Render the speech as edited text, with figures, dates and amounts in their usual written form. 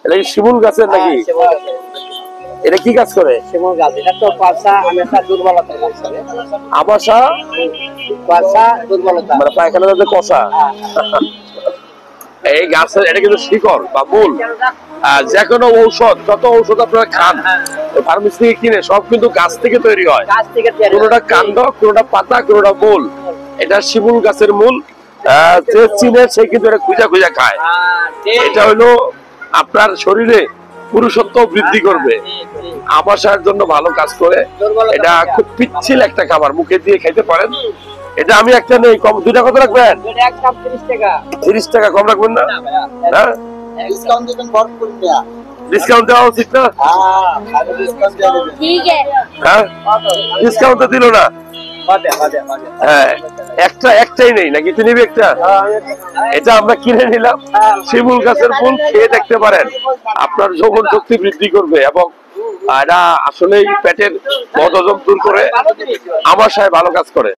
এটা কি শিমুল গাছের নাকি? এটা কি কাজ করে? শিমুল গাছ। এটা তো পাশা আমাশা দুর্বলতা কাজ করে। আমাশা পাশা দুর্বলতা মানে পায়খানা যাতে কষা। এই গাছের এটা কিন্তু শিকড় বা মূল। যে কোনো ঔষধ, যত ঔষধ আপনারা খান ফার্মেসি থেকে কিনে, সব কিন্তু গাছ থেকে তৈরি হয়। কোনোটা কাণ্ড, কোনোটা পাতা, কোনোটা মূল। এটা শিমুল গাছের মূল। যে চিনে সে কিন্তু এটা খুঁজা খুঁজা খায়। এটা হলো আপনার শরীরে পুরুষত্ব বৃদ্ধি করবে, আমাশার জন্য ভালো কাজ করে। এটা খুব পিচ্ছিল একটা খাবার, মুখে দিয়ে খেতে পারেন। এটা আমি একটা নেই, কম দুইটা কত রাখবেন? 30 টাকা। কম রাখবেন না? হ্যাঁ, ডিসকাউন্ট দেওয়া উচিত না? হ্যাঁ, ডিসকাউন্ট তো দিল না। হ্যাঁ, একটাই নেই নাকি? তুই নিবি একটা? এটা আমরা কিনে নিলাম। শিমুল গাছের ফুল খেয়ে দেখতে পারেন, আপনার যৌবন শক্তি বৃদ্ধি করবে এবং এটা আসলেই পেটের বদহজম দূর করে, আমাশায় ভালো কাজ করে।